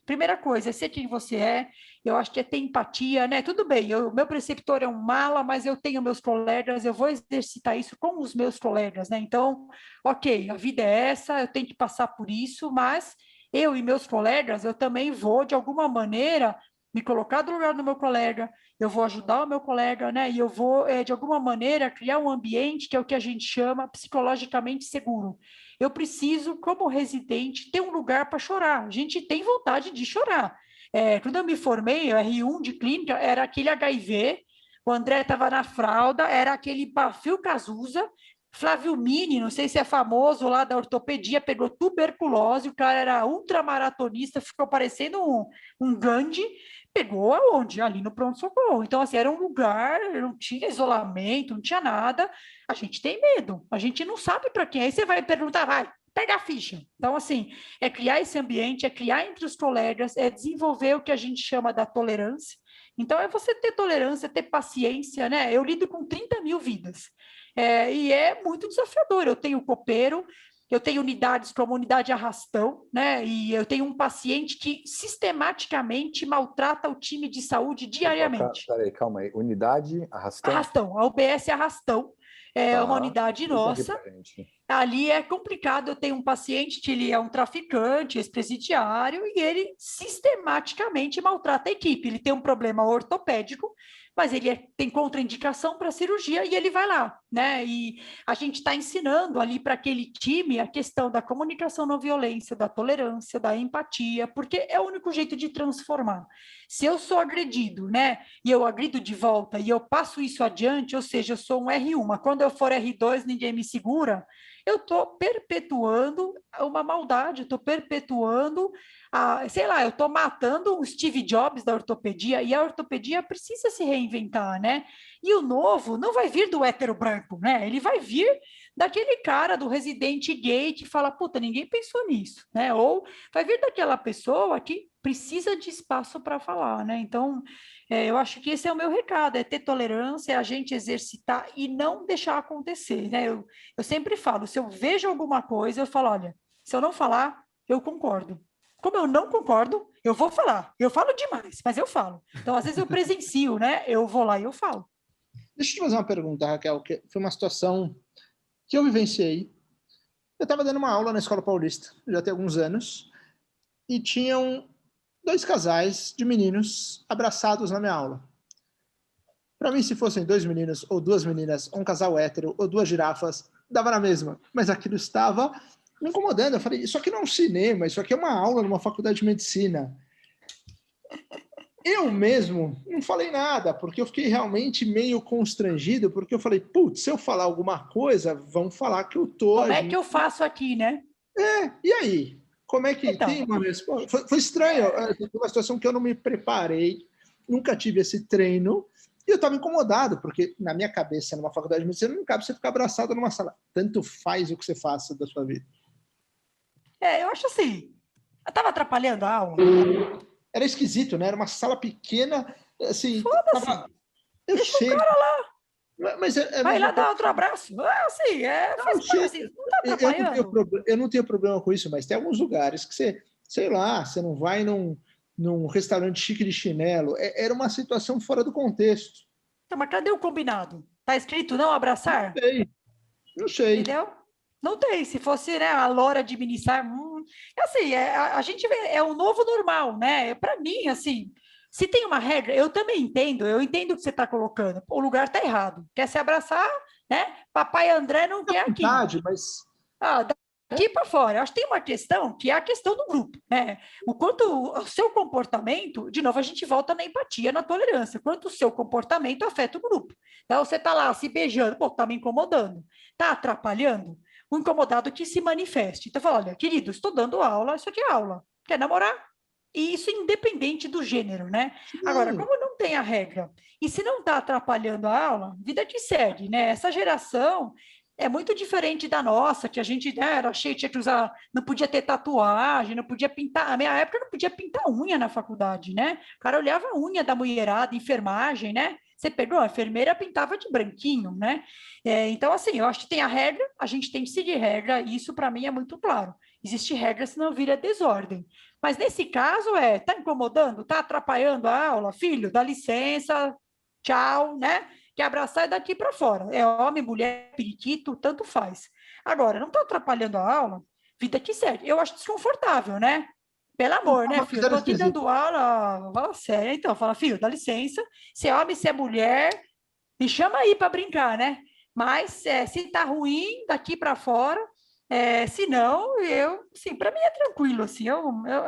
primeira coisa é ser quem você é. Eu acho que é ter empatia, né? Tudo bem, meu preceptor é um mala, mas eu tenho meus colegas, eu vou exercitar isso com os meus colegas, né? Então, ok, a vida é essa, eu tenho que passar por isso, mas eu e meus colegas, eu também vou, de alguma maneira, me colocar do lugar do meu colega, eu vou ajudar o meu colega, né? E eu vou, de alguma maneira, criar um ambiente que é o que a gente chama psicologicamente seguro. Eu preciso, como residente, ter um lugar para chorar. A gente tem vontade de chorar. Quando eu me formei, o R1 de clínica era aquele HIV, o André estava na fralda, era aquele Pafil Cazuza, Flávio Mini, não sei se é famoso lá da ortopedia, pegou tuberculose, o cara era ultramaratonista, ficou parecendo um Gandhi, pegou aonde? Ali no pronto-socorro. Então, assim, era um lugar, não tinha isolamento, não tinha nada. A gente tem medo, a gente não sabe para quem. Aí você vai perguntar, vai, pega a ficha. Então, assim, é criar esse ambiente, é criar entre os colegas, é desenvolver o que a gente chama da tolerância. Então, é você ter tolerância, ter paciência, né? Eu lido com 30 mil vidas. E é muito desafiador. Eu tenho copeiro, eu tenho unidades como unidade arrastão, né? E eu tenho um paciente que sistematicamente maltrata o time de saúde diariamente. Peraí, calma aí. Unidade arrastão? Arrastão, a UBS Arrastão. É uma unidade nossa. Ali é complicado. Eu tenho um paciente que ele é um traficante, ex-presidiário, e ele sistematicamente maltrata a equipe. Ele tem um problema ortopédico, mas ele tem contraindicação para cirurgia e ele vai lá, né? E a gente está ensinando ali para aquele time a questão da comunicação não violência, da tolerância, da empatia, porque é o único jeito de transformar. Se eu sou agredido, né? E eu agrido de volta e eu passo isso adiante, ou seja, eu sou um R1, mas quando eu for R2 ninguém me segura, eu estou perpetuando uma maldade, estou perpetuando, sei lá, eu estou matando o Steve Jobs da ortopedia, e a ortopedia precisa se reinventar, né? E o novo não vai vir do hétero branco, né? Ele vai vir daquele cara, do residente gay, que fala, puta, ninguém pensou nisso, né? Ou vai vir daquela pessoa que precisa de espaço para falar, né? Então, eu acho que esse é o meu recado, é ter tolerância, é a gente exercitar e não deixar acontecer, né? Eu sempre falo, se eu vejo alguma coisa, eu falo, olha, se eu não falar, eu concordo. Como eu não concordo, eu vou falar. Eu falo demais, mas eu falo. Então, às vezes eu presencio, né? Eu vou lá e eu falo. Deixa eu te fazer uma pergunta, Raquel, que foi uma situação que eu vivenciei. Eu estava dando uma aula na Escola Paulista, já tem alguns anos, e tinham 2 casais de meninos abraçados na minha aula. Para mim, se fossem 2 meninos ou 2 meninas, um casal hétero ou 2 girafas, dava na mesma. Mas aquilo estava me incomodando. Eu falei, isso aqui não é um cinema, isso aqui é uma aula numa faculdade de medicina. Eu mesmo não falei nada, porque eu fiquei realmente meio constrangido, porque eu falei, putz, se eu falar alguma coisa, vão falar que eu tô... Como é que eu faço aqui, né? E aí? Como é que Então, tem uma resposta? Foi estranho, foi uma situação que eu não me preparei, nunca tive esse treino, e eu estava incomodado, porque na minha cabeça, numa faculdade de medicina, não cabe você ficar abraçado numa sala. Tanto faz o que você faça da sua vida. eu acho assim, eu estava atrapalhando a aula. Era esquisito, né? Era uma sala pequena, assim... Foda-se. Eu Deixa sei. o cara lá. Mas Vai lá dar outro abraço. Assim, faz parte, assim, não está atrapalhando. Eu não tenho problema com isso, mas tem alguns lugares que você, sei lá, você não vai num restaurante chique de chinelo. Era uma situação fora do contexto. Então, mas cadê o combinado? Tá escrito não abraçar? Não sei. Entendeu? Não tem. Se fosse, né, a Lora administrar... assim, a gente vê, é o novo normal, né? Para mim, assim... Se tem uma regra, eu também entendo, eu entendo o que você está colocando. O lugar está errado. Quer se abraçar, né? Papai André não quer aqui. Mas... Daqui para fora. Eu acho que tem uma questão que é a questão do grupo, né? O quanto o seu comportamento, de novo, a gente volta na empatia, na tolerância. Quanto o seu comportamento afeta o grupo. Então, você está lá se beijando, pô, está me incomodando, está atrapalhando. O incomodado que se manifeste. Então, fala, olha, querido, estou dando aula, isso aqui é aula. Quer namorar? E isso independente do gênero, né? Agora, como não tem a regra, e se não está atrapalhando a aula, vida que segue, né? Essa geração é muito diferente da nossa, que a gente era cheio, tinha que usar, não podia ter tatuagem, não podia pintar, na minha época não podia pintar unha na faculdade, né? O cara olhava a unha da mulherada, enfermagem, né? Você pegou, a enfermeira pintava de branquinho, né? Então, assim, eu acho que tem a regra, a gente tem que seguir regra, e isso para mim é muito claro. Existe regra, senão vira desordem. Mas nesse caso, tá incomodando? Tá atrapalhando a aula? Filho, dá licença, tchau, né? Quer abraçar é daqui para fora. É homem, mulher, periquito, tanto faz. Agora, não tá atrapalhando a aula? Vida que segue. Eu acho desconfortável, né? Pelo amor, né, filho? Eu tô aqui dando aula, fala sério. Então, fala, filho, dá licença. Se é homem, se é mulher, me chama aí para brincar, né? Mas se tá ruim, daqui para fora... se não, assim, para mim é tranquilo, assim,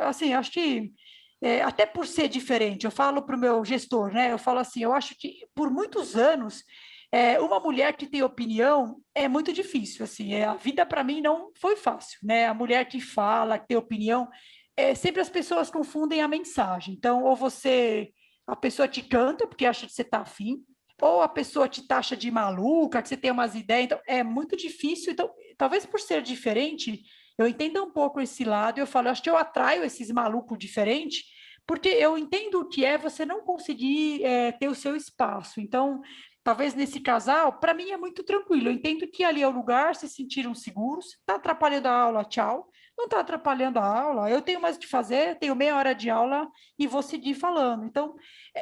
assim, acho que, até por ser diferente, eu falo para o meu gestor, né, eu falo assim, eu acho que por muitos anos, uma mulher que tem opinião é muito difícil, assim, a vida para mim não foi fácil, né, a mulher que fala, que tem opinião, sempre as pessoas confundem a mensagem, então, ou a pessoa te canta porque acha que você está afim, ou a pessoa te taxa de maluca, que você tem umas ideias, então é muito difícil, então talvez por ser diferente, eu entenda um pouco esse lado, eu falo, acho que eu atraio esses malucos diferentes, porque eu entendo o que é você não conseguir ter o seu espaço, então talvez nesse casal, para mim é muito tranquilo, eu entendo que ali é o lugar, se sentiram seguros, está atrapalhando a aula, tchau, não está atrapalhando a aula, eu tenho mais o que fazer, tenho meia hora de aula e vou seguir falando. Então,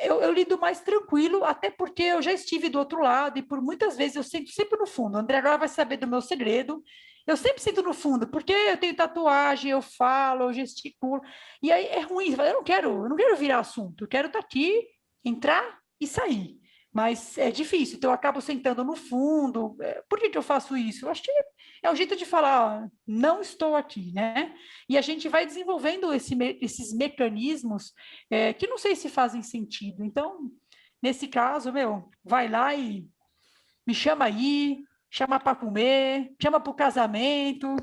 eu lido mais tranquilo, até porque eu já estive do outro lado e por muitas vezes eu sinto sempre no fundo. O André agora vai saber do meu segredo. Eu sempre sinto no fundo, porque eu tenho tatuagem, eu falo, eu gesticulo. E aí é ruim, eu não quero virar assunto, eu quero estar aqui, entrar e sair. Mas é difícil, então eu acabo sentando no fundo. Por que eu faço isso? Eu acho que é um jeito de falar, não estou aqui, né? E a gente vai desenvolvendo esses mecanismos que não sei se fazem sentido. Então, nesse caso, vai lá e me chama aí, chama para comer, chama para o casamento,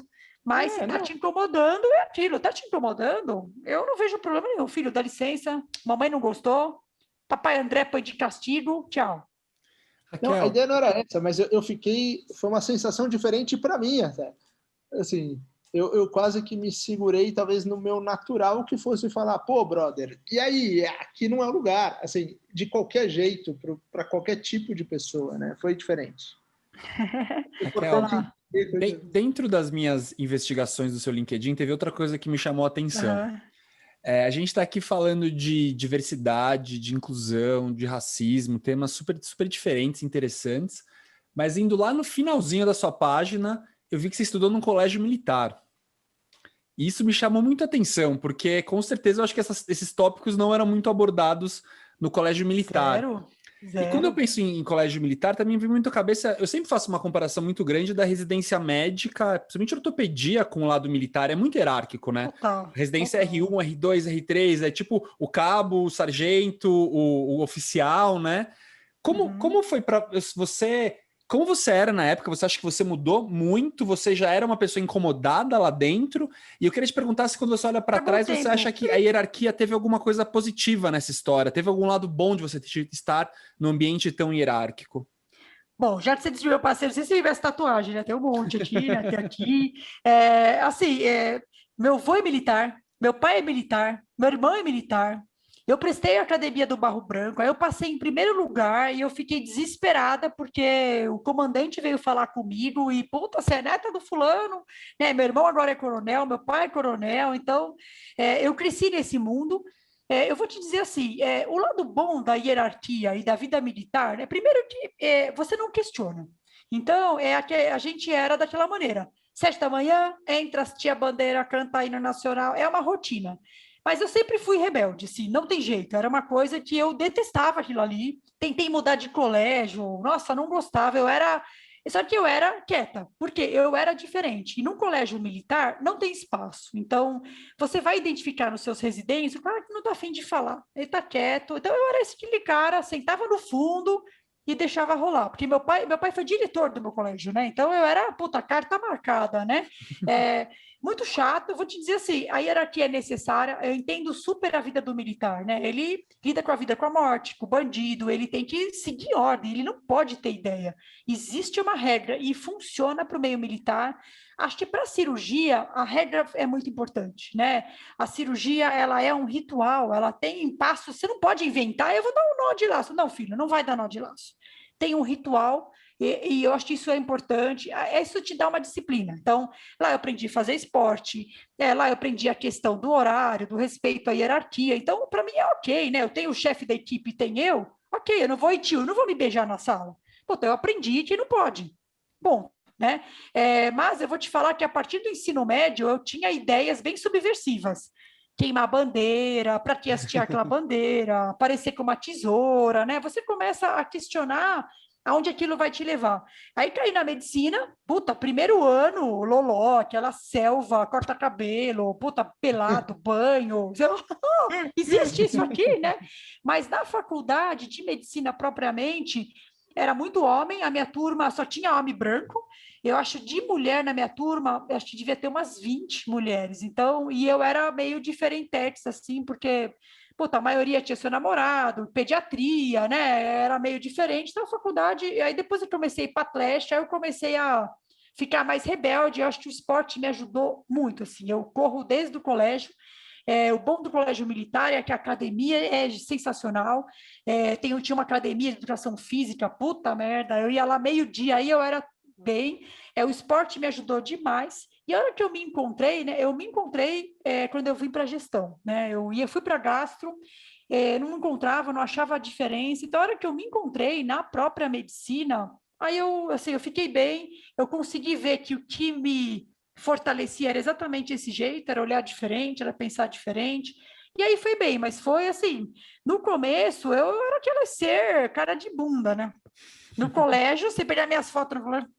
mas se está te incomodando, é aquilo, está te incomodando, eu não vejo problema nenhum. Filho, dá licença, mamãe não gostou, papai André põe de castigo, tchau. Não, a ideia não era essa, mas eu fiquei, foi uma sensação diferente para mim até. Assim, eu quase que me segurei, talvez no meu natural, que fosse falar, pô, brother, e aí? Aqui não é o lugar. Assim, de qualquer jeito, para qualquer tipo de pessoa, né? Foi diferente. Raquel, Importante entender. dentro das minhas investigações do seu LinkedIn, teve outra coisa que me chamou a atenção. Aham. A gente está aqui falando de diversidade, de inclusão, de racismo, temas super, super diferentes, interessantes, mas indo lá no finalzinho da sua página, eu vi que você estudou num colégio militar. E isso me chamou muito a atenção, porque com certeza eu acho que esses tópicos não eram muito abordados no colégio militar. Zero. E quando eu Zero. penso em colégio militar, também vem muito à cabeça. Eu sempre faço uma comparação muito grande da residência médica, principalmente ortopedia com o lado militar, é muito hierárquico, né? Total. Residência Total. R1, R2, R3, é tipo o cabo, o sargento, o oficial, né? Como foi para você? Como você era na época? Você acha que você mudou muito? Você já era uma pessoa incomodada lá dentro? E eu queria te perguntar se quando você olha para Acabou o trás, você tempo. acha que a hierarquia teve alguma coisa positiva nessa história? Teve algum lado bom de você estar num ambiente tão hierárquico? Bom, já que você disse meu parceiro, se você tivesse tatuagem, né? Tem um monte aqui, né? Tem aqui. Meu avô é militar, meu pai é militar, meu irmão é militar. Eu prestei a academia do Barro Branco, aí eu passei em primeiro lugar e eu fiquei desesperada porque o comandante veio falar comigo e, puta, você é neta do fulano, né? Meu irmão agora é coronel, meu pai é coronel, então eu cresci nesse mundo. Eu vou te dizer assim, o lado bom da hierarquia e da vida militar, né? Primeiro que você não questiona. Então, a gente era daquela maneira. 7 da manhã, entra, assistir a bandeira, canta hino nacional, é uma rotina. Mas eu sempre fui rebelde, assim, não tem jeito. Era uma coisa que eu detestava aquilo ali. Tentei mudar de colégio, nossa, não gostava. Só que eu era quieta, porque eu era diferente. E num colégio militar não tem espaço. Então, você vai identificar nos seus residentes o cara que não está afim de falar, ele está quieto. Então, eu era esse cara, sentava no fundo e deixava rolar, porque meu pai foi diretor do meu colégio, né? Então, eu era, puta, carta marcada, né? Muito chato, eu vou te dizer assim, a hierarquia é necessária, eu entendo super a vida do militar, né? Ele lida com a vida com a morte, com o bandido, ele tem que seguir ordem, ele não pode ter ideia. Existe uma regra e funciona para o meio militar. Acho que para a cirurgia, a regra é muito importante, né? A cirurgia, ela é um ritual, ela tem passos, você não pode inventar, eu vou dar um nó de laço. Não, filho, não vai dar nó de laço. Tem um ritual, e eu acho que isso é importante, isso te dá uma disciplina. Então, lá eu aprendi a fazer esporte, lá eu aprendi a questão do horário, do respeito à hierarquia. Então, para mim é ok, né? Eu tenho o chefe da equipe, tem eu, ok, eu não vou ir, tio, eu não vou me beijar na sala. Pô, então eu aprendi que não pode. Bom, né? Mas eu vou te falar que a partir do ensino médio eu tinha ideias bem subversivas. Queimar a bandeira, para que hastear aquela bandeira, aparecer com uma tesoura, né? Você começa a questionar aonde aquilo vai te levar. Aí caí na medicina, puta, primeiro ano, loló, aquela selva, corta cabelo, puta, pelado, banho. Existe isso aqui, né? Mas na faculdade de medicina propriamente, era muito homem, a minha turma só tinha homem branco. Eu acho de mulher na minha turma, acho que devia ter umas 20 mulheres. Então, e eu era meio diferentex, assim, porque puta, a maioria tinha seu namorado, pediatria, né? Era meio diferente. Então, a faculdade, aí depois eu comecei a ir para Atlético, aí eu comecei a ficar mais rebelde. Eu acho que o esporte me ajudou muito, assim. Eu corro desde o colégio. O bom do colégio militar é que a academia é sensacional. Tinha uma academia de educação física, puta merda. Eu ia lá meio-dia, aí eu era bem. O esporte me ajudou demais. E a hora que eu me encontrei, né? Eu me encontrei quando eu vim para a gestão, né? Fui para gastro, não encontrava, não achava a diferença. Então, a hora que eu me encontrei na própria medicina, aí eu fiquei bem, eu consegui ver que o que me fortalecia era exatamente esse jeito, era olhar diferente, era pensar diferente. E aí foi bem, mas foi assim, no começo eu era aquele ser cara de bunda, né? No colégio, você pegar minhas fotos no colégio,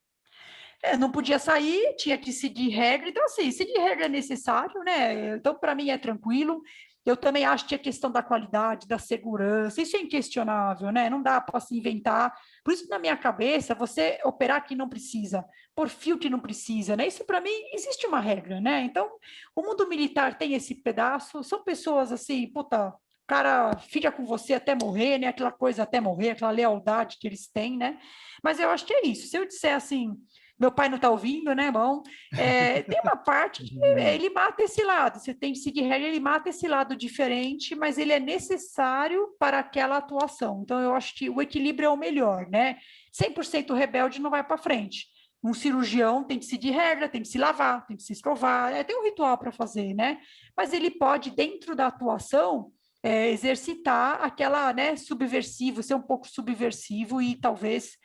não podia sair, tinha que seguir regra. Então, assim, seguir regra é necessário, né? Então, para mim é tranquilo. Eu também acho que a questão da qualidade, da segurança, isso é inquestionável, né? Não dá para se inventar. Por isso, na minha cabeça, você operar que não precisa, por fio que não precisa, né? Isso, para mim, existe uma regra, né? Então, o mundo militar tem esse pedaço, são pessoas assim, puta, o cara fica com você até morrer, né? Aquela coisa até morrer, aquela lealdade que eles têm, né? Mas eu acho que é isso. Se eu disser assim, Meu pai não está ouvindo, né, bom? Tem uma parte que ele mata esse lado. Você tem que seguir regra, ele mata esse lado diferente, mas ele é necessário para aquela atuação. Então, eu acho que o equilíbrio é o melhor, né? 100% rebelde não vai para frente. Um cirurgião tem que seguir regra, tem que se lavar, tem que se escovar, tem um ritual para fazer, né? Mas ele pode, dentro da atuação, exercitar aquela, né, subversivo, ser um pouco subversivo e talvez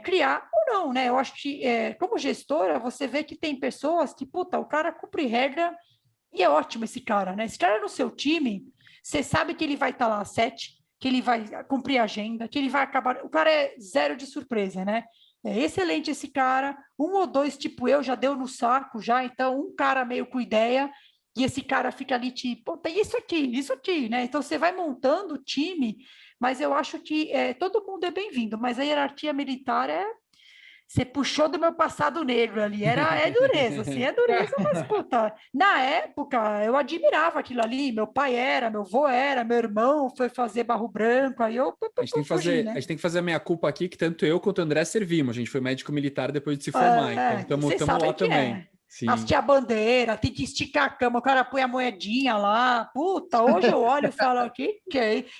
criar ou não, né? Eu acho que, como gestora, você vê que tem pessoas que, puta, o cara cumpre regra e é ótimo esse cara, né? Esse cara no seu time, você sabe que ele vai estar lá às 7, que ele vai cumprir a agenda, que ele vai acabar... O cara é zero de surpresa, né? É excelente esse cara, um ou dois tipo eu já deu no saco já, então um cara meio com ideia e esse cara fica ali tipo, tem isso aqui, né? Então você vai montando o time, mas eu acho que todo mundo é bem-vindo, mas a hierarquia militar você puxou do meu passado negro ali, é dureza, assim, é dureza, mas, puta, na época eu admirava aquilo ali, meu pai era, meu avô era, meu irmão foi fazer Barro Branco, aí eu a gente tem que fazer, né? a gente tem que fazer a meia-culpa aqui, que tanto eu quanto o André servimos, a gente foi médico militar depois de se formar, então estamos lá também. Sim. Assistir a bandeira, tem que esticar a cama, o cara põe a moedinha lá, puta, hoje eu olho e falo, que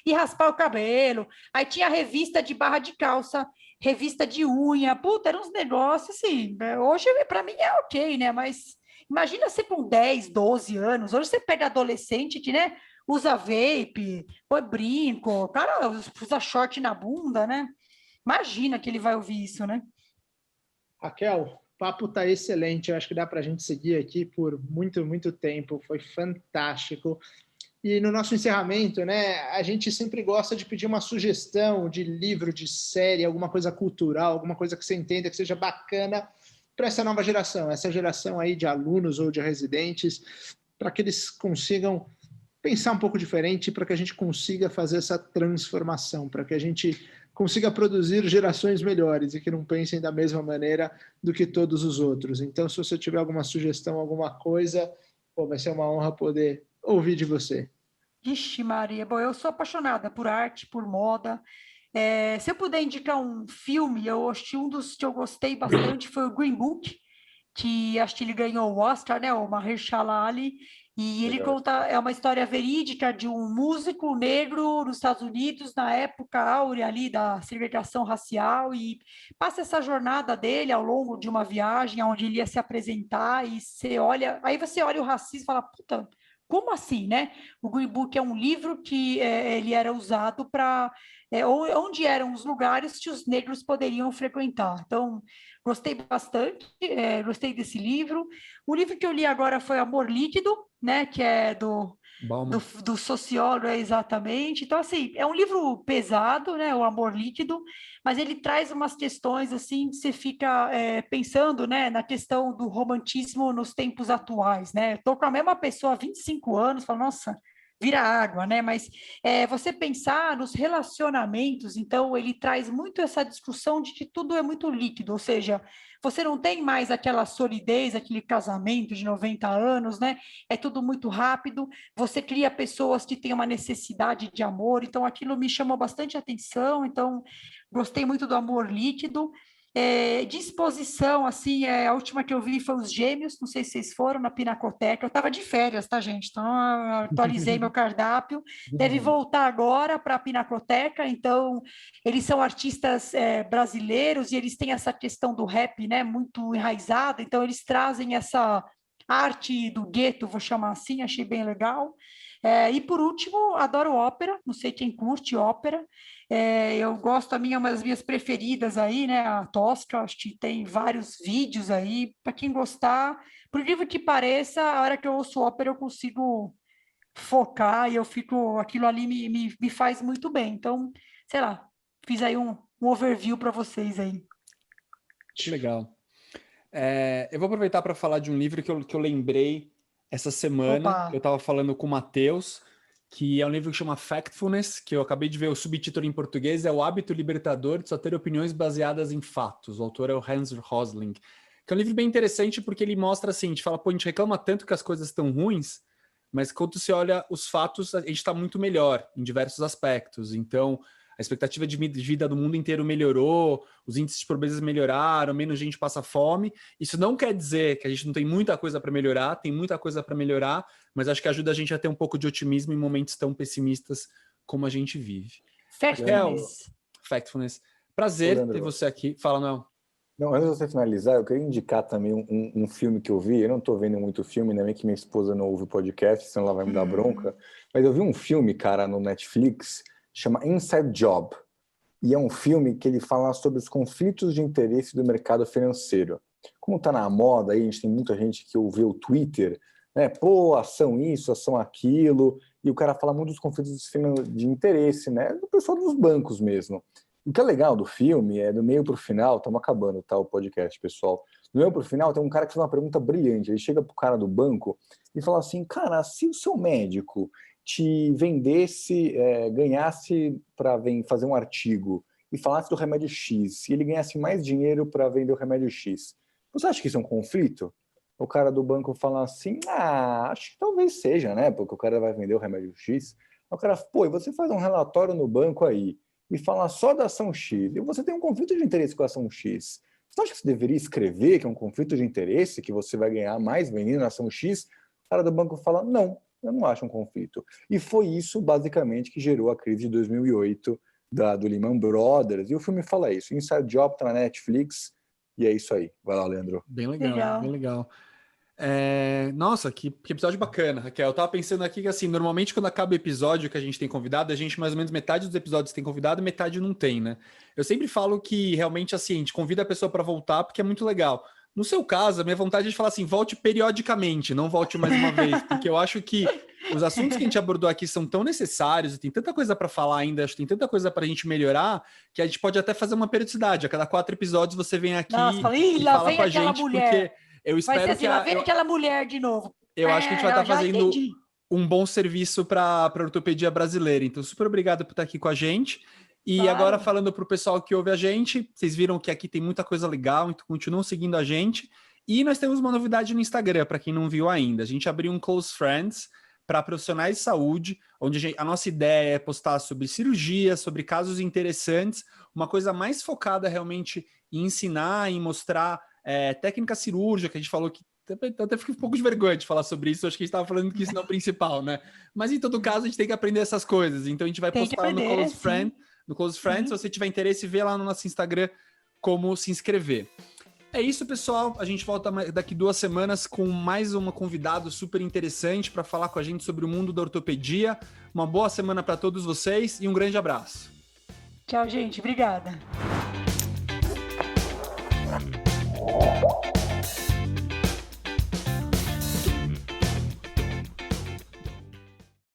e raspar o cabelo, aí tinha a revista de barra de calça, revista de unha, puta, eram uns negócios assim, hoje para mim é ok, né, mas imagina você com 10, 12 anos, hoje você pega adolescente que, né, usa vape, põe brinco, o cara usa short na bunda, né, imagina que ele vai ouvir isso, né. Raquel, o papo está excelente, eu acho que dá para a gente seguir aqui por muito, muito tempo, foi fantástico. E no nosso encerramento, né, a gente sempre gosta de pedir uma sugestão de livro, de série, alguma coisa cultural, alguma coisa que você entenda que seja bacana para essa nova geração, essa geração aí de alunos ou de residentes, para que eles consigam pensar um pouco diferente, para que a gente consiga fazer essa transformação, para que a gente consiga produzir gerações melhores e que não pensem da mesma maneira do que todos os outros. Então, se você tiver alguma sugestão, alguma coisa, vai ser uma honra poder ouvir de você. Ixi, Maria, bom, eu sou apaixonada por arte, por moda. Se eu puder indicar um filme, eu acho que um dos que eu gostei bastante foi o Green Book, que acho que ele ganhou o Oscar, né, o Mahershala Ali, e ele conta, é uma história verídica de um músico negro nos Estados Unidos, na época áurea ali da segregação racial, e passa essa jornada dele ao longo de uma viagem, onde ele ia se apresentar, e aí você olha o racismo e fala, puta, como assim, né? O Green Book é um livro que ele era usado para... onde eram os lugares que os negros poderiam frequentar. Então, gostei bastante, gostei desse livro. O livro que eu li agora foi Amor Líquido, né? Que é do sociólogo, exatamente. Então, assim, é um livro pesado, né? O Amor Líquido, mas ele traz umas questões, assim, que você fica pensando, né? Na questão do romantismo nos tempos atuais, né? Estou com a mesma pessoa há 25 anos, falo, nossa, vira água, né? Mas você pensar nos relacionamentos, então ele traz muito essa discussão de que tudo é muito líquido, ou seja, você não tem mais aquela solidez, aquele casamento de 90 anos, né? É tudo muito rápido, você cria pessoas que têm uma necessidade de amor, então aquilo me chamou bastante atenção, então gostei muito do Amor Líquido. Disposição, assim, a última que eu vi foi Os Gêmeos, não sei se vocês foram na Pinacoteca, eu estava de férias, tá, gente? Então, eu atualizei meu cardápio, deve voltar agora para a Pinacoteca, então, eles são artistas brasileiros e eles têm essa questão do rap, né, muito enraizada, então eles trazem essa arte do gueto, vou chamar assim, achei bem legal. E por último, adoro ópera, não sei quem curte ópera, eu gosto, uma das minhas preferidas aí, né, a Tosca, acho que tem vários vídeos aí, para quem gostar, por incrível que pareça, a hora que eu ouço ópera eu consigo focar e eu fico, aquilo ali me faz muito bem, então, sei lá, fiz aí um overview para vocês aí. Que legal. Eu vou aproveitar para falar de um livro que eu lembrei essa semana. Opa. Eu estava falando com o Matheus, que é um livro que chama Factfulness, que eu acabei de ver o subtítulo em português, é O Hábito Libertador de Só Ter Opiniões Baseadas em Fatos. O autor é o Hans Rosling. Que é um livro bem interessante porque ele mostra assim, a gente fala, pô, a gente reclama tanto que as coisas estão ruins, mas quando você olha os fatos, a gente está muito melhor em diversos aspectos. Então, a expectativa de vida do mundo inteiro melhorou, os índices de pobreza melhoraram, menos gente passa fome. Isso não quer dizer que a gente não tem muita coisa para melhorar, tem muita coisa para melhorar, mas acho que ajuda a gente a ter um pouco de otimismo em momentos tão pessimistas como a gente vive. Factfulness. Prazer ter você aqui. Fala, Noel. Não, antes de você finalizar, eu queria indicar também um filme que eu vi. Eu não estou vendo muito filme, ainda bem que minha esposa não ouve o podcast, senão ela vai me dar bronca. Mas eu vi um filme, cara, no Netflix, chama Inside Job. E é um filme que ele fala sobre os conflitos de interesse do mercado financeiro. Como está na moda aí, a gente tem muita gente que ouve o Twitter, né? Pô, ação isso, ação aquilo. E o cara fala muito dos conflitos de interesse, né? Do pessoal dos bancos mesmo. O que é legal do filme é, do meio para o final, estamos acabando, tá, o podcast, pessoal. Do meio para o final, tem um cara que faz uma pergunta brilhante. Ele chega para o cara do banco e fala assim, cara, se o seu médico te vendesse, ganhasse para fazer um artigo e falasse do remédio X, se ele ganhasse mais dinheiro para vender o remédio X, você acha que isso é um conflito? O cara do banco fala assim, acho que talvez seja, né? Porque o cara vai vender o remédio X. O cara, pô, e você faz um relatório no banco aí, e falar só da ação X, e você tem um conflito de interesse com a ação X, você acha que você deveria escrever que é um conflito de interesse, que você vai ganhar mais vendendo na ação X? O cara do banco fala, não, eu não acho um conflito. E foi isso, basicamente, que gerou a crise de 2008 do Lehman Brothers, e o filme fala isso. Inside Job tá na Netflix, e é isso aí. Vai lá, Leandro. Bem legal. Bem legal. Nossa, que episódio bacana, Raquel. Eu tava pensando aqui que, assim, normalmente quando acaba o episódio que a gente tem convidado, a gente mais ou menos metade dos episódios tem convidado e metade não tem, né? Eu sempre falo que realmente, assim, a gente convida a pessoa para voltar porque é muito legal. No seu caso, a minha vontade é de falar assim, volte periodicamente, não volte mais uma vez, porque eu acho que os assuntos que a gente abordou aqui são tão necessários e tem tanta coisa para falar ainda, acho que tem tanta coisa para a gente melhorar, que a gente pode até fazer uma periodicidade. A cada 4 episódios você vem aqui e fala com a gente, porque eu espero vai ser assim, lá vem aquela mulher de novo. Eu acho que a gente vai estar fazendo um bom serviço para a ortopedia brasileira. Então, super obrigado por estar aqui com a gente. E agora, falando para o pessoal que ouve a gente, vocês viram que aqui tem muita coisa legal, então continuam seguindo a gente. E nós temos uma novidade no Instagram, para quem não viu ainda. A gente abriu um Close Friends para profissionais de saúde, onde a nossa ideia é postar sobre cirurgia, sobre casos interessantes, uma coisa mais focada realmente em ensinar, em mostrar técnica cirúrgica. A gente falou que até fiquei um pouco de vergonha de falar sobre isso, acho que a gente estava falando que isso não é o principal, né? Mas em todo caso a gente tem que aprender essas coisas, então a gente vai postar no Close Friends. Se você tiver interesse, vê lá no nosso Instagram como se inscrever. É isso, pessoal, a gente volta daqui 2 semanas com mais um convidado super interessante para falar com a gente sobre o mundo da ortopedia. Uma boa semana para todos vocês e um grande abraço. Tchau, gente, obrigada.